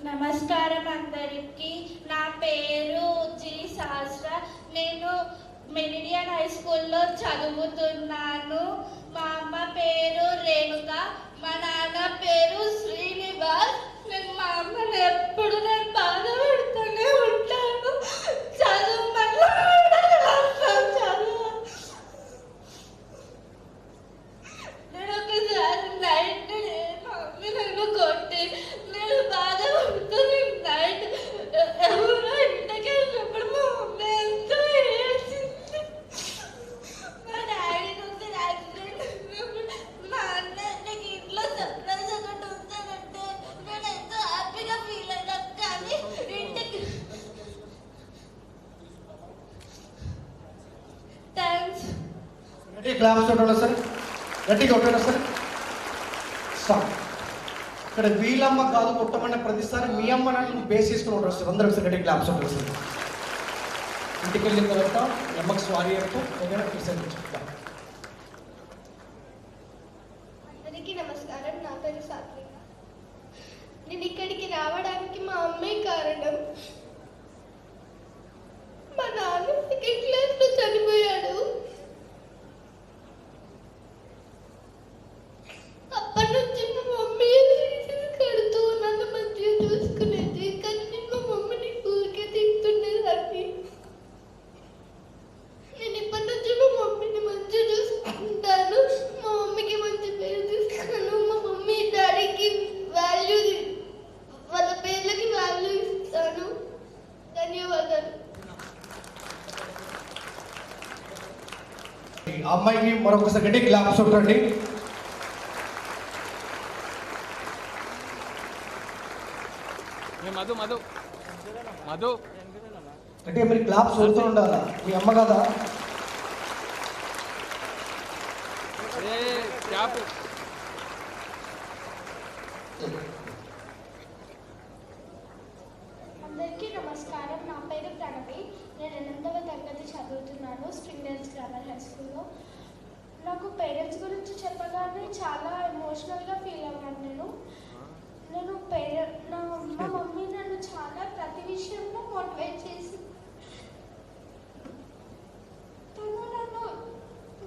నమస్కారం అందరికీ. నా పేరు జి శాస్త్ర. నేను మెరిడియన్ హై స్కూల్లో చదువుతున్నాను. మా అమ్మ పేరు రేణుక, మా నాన్న పేరు శ్రీనివాస్. మా అమ్మని ఎప్పుడు నేను బాధ పెడుతూనే ఉంటాను. చదువు నేను ఒకసారి నైట్ మా మమ్మీ నన్ను కొట్టి నేను బాధ పడుతుంది. నైట్ ఎవరో ఇంటికి వెళ్ళినప్పుడు మా మమ్మీ ఎంతో ఏడ్చింది. మా డాడీ నుంచి యాక్సిడెంట్ అయినప్పుడు మా అన్న నాకు ఇంట్లో సర్ప్రైజ్ ఒకటి ఉంచానంటే నేను ఎంతో హ్యాపీగా ఫీల్ అయ్యాను. కానీ ఇంటికి థ్యాంక్స్. క్లాప్స్ కొట్టండి సార్, గట్టిగా కొట్టండి సార్. స్టాప్. ఇక్కడ వీళ్ళమ్మ కాదు కొట్టమన్న ప్రతిసారి మీ అమ్మ నన్ను బేస్ చేసుకుని ఉంటారు సార్. అందరూ ఒకసారి గట్టిగా క్లాప్స్ కొట్టారు సార్. ఇంటికి వెళ్ళిన తర్వాత అమ్మకి స్వారీ చెప్తూ ఏదైనా ప్రెసెంట్ చెప్తాం. అందరికీ నమస్కారం. నా పేరు సాత్విక. నేను ఇక్కడికి రావడానికి మా అమ్మే కారణం. మా నాన్న సెకండ్ క్లాస్లో చనిపోయాడు. అప్పటి నుంచి మా మమ్మీ కడుతూ నన్ను మంచిగా చూసుకునేది. కానీ నేను మా మమ్మీని ఊరికే తింటుండేదాన్ని. నేను ఇప్పటి నుంచి మా మమ్మీని మంచిగా చూసుకుంటాను. మా మమ్మీకి మంచి పేరు తీస్తాను. మా మమ్మీ డాడీకి వాల్యూ, వాళ్ళ పేర్లకి వాల్యూ ఇస్తాను. ధన్యవాదాలు. అమ్మాయికి మరొకసారి గట్టిగా క్లాప్స్ కొట్టండి. మధు మధు మధు అంటే మీరు క్లాప్స్ కొడుతూ ఉండాలా? మీ అమ్మ కదా. క్యాప్. అందరికీ నమస్కారం. నా పేరు ప్రణవి. నేను 8వ తరగతి చదువుతున్నాను స్ప్రింగ్ డేల్స్ గ్రామర్ హై స్కూల్లో. నాకు పేరెంట్స్ గురించి చెప్పగానే చాలా ఎమోషనల్గా ఫీల్ అయ్యాను. మా మమ్మీ నన్ను చాలా ప్రతి విషయంలో మోటివేట్ చేసి తను నన్ను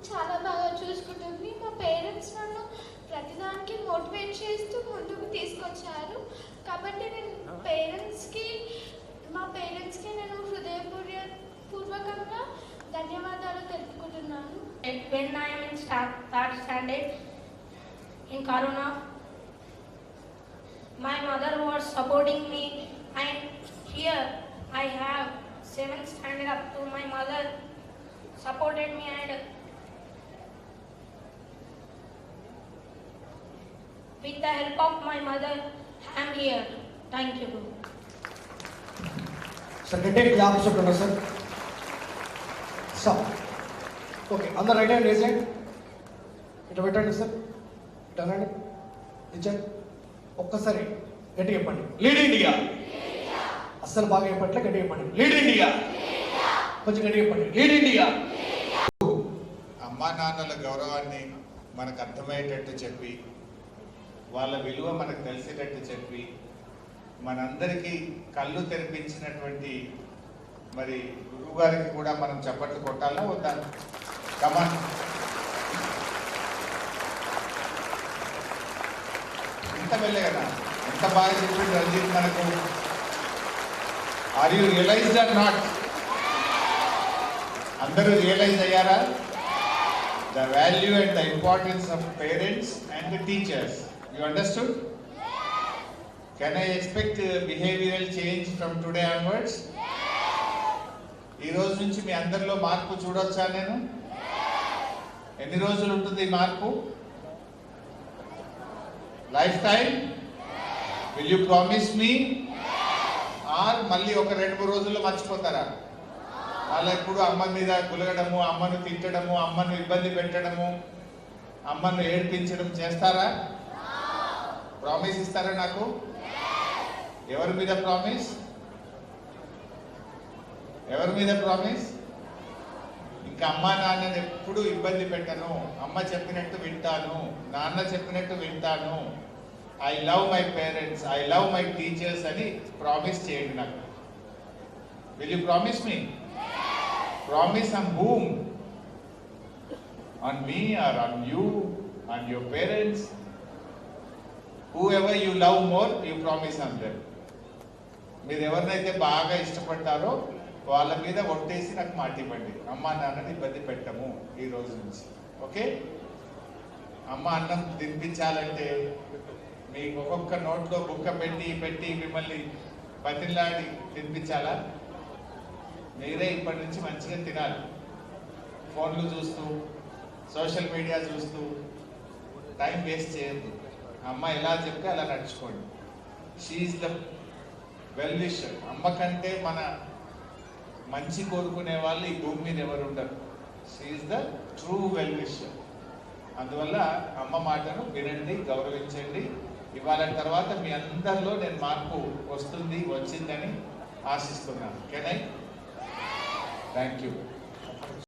చాలా బాగా చూసుకుంటుంది. మా పేరెంట్స్ నన్ను ప్రతిదానికి మోటివేట్ చేస్తూ ముందుకు తీసుకొచ్చారు. కాబట్టి నేను మా పేరెంట్స్కి నేను హృదయపూర్వకంగా ధన్యవాదాలు తెలుపుకుంటున్నాను. When I am in third standard in Corona, my mother was supporting me, and here I have 7th standard up to my mother supported me, and with the help of my mother I am here. Thank you. Sir గట్టిగా claps కొట్టండి sir. Stop. Okay, అందరు right hand raise చేయండి. ఇట్లా పెట్టండి sir. ఇట్లా అనండి. ఇచ్చండి. ఒక్కసారి గట్టిగా చెప్పండి, లీడ్ ఇండియా. అస్సలు బాగా చెప్పట్లే, గట్టిగా చెప్పండి, లీడ్ ఇండియా. కొంచెం గట్టిగా చెప్పండి, లీడ్ ఇండియా. అమ్మా నాన్నల గౌరవాన్ని మనకు అర్థమయ్యేటట్టు చెప్పి, వాళ్ళ విలువ మనకు తెలిసేటట్టు చెప్పి, మనందరికీ కళ్ళు తెరిపించినటువంటి మరి గురువు గారికి కూడా మనం చప్పట్లు కొట్టాలా వద్దా? కమాన్. ఇంత వెళ్ళే కదా, ఎంత బాగా చెప్పింది రంజిత్ మనకు. Are you realised or not? అందరూ రియలైజ్ అయ్యారా? The value and the importance of parents and the teachers. You understood? Can I expect behavioral change from today onwards? ఈ రోజు నుంచి మీ అందరిలో మార్పు చూడొచ్చా నేను? ఎన్ని రోజులు ఉంటుంది ఈ మార్పు? Life time? Will you promise me? Or మళ్ళీ ఒక 2-3 రోజుల్లో మర్చిపోతారా? అలా ఎప్పుడు అమ్మ మీద గులగడము, అమ్మను తిట్టడము, అమ్మను ఇబ్బంది పెట్టడము, అమ్మను ఏడ్పించడం చేస్తారా? ప్రామిస్ ఇస్తారా నాకు? ఎవరి మీద ప్రామిస్? ఎవరి మీద ప్రామిస్? ఇంకా అమ్మ నాన్నని ఎప్పుడు ఇబ్బంది పెట్టను, అమ్మ చెప్పినట్టు వింటాను, నాన్న చెప్పినట్టు వింటాను, I love my parents, I love my teachers అని ప్రామిస్ చేయండి నాకు. Will you promise me? Promise on whom? On me or on you, on your parents? whoever you love more, you promise on them. మీరు ఎవరినైతే బాగా ఇష్టపడతారో వాళ్ళ మీద ఒట్టేసి నాకు మాట ఇవ్వండి, అమ్మ నాన్నని ఇబ్బంది పెట్టము ఈ రోజు నుంచి. ఓకే? అమ్మ అన్నం తినిపించాలంటే మీకు ఒక్కొక్క నోట్లో బుక్క పెట్టి పెట్టి మిమ్మల్ని బతిలాడి తినిపించాలా? మీరే ఇప్పటి నుంచి మంచిగా తినాలి. ఫోన్లు చూస్తూ సోషల్ మీడియా చూస్తూ టైం వేస్ట్ చేయొద్దు. అమ్మ ఎలా చెప్తే అలా నడుచుకోండి. She is the well wisher. అమ్మ కంటే మన మంచి కోరుకునే వాళ్ళు ఈ భూమి మీద ఎవరు ఉండరు. She's the true well wisher. అందువల్ల అమ్మ మాటను వినండి, గౌరవించండి. ఇవాళ తర్వాత మీ అందరిలో నేను మార్పు వస్తుంది, వచ్చిందని ఆశిస్తున్నాను. Can I? Thank you.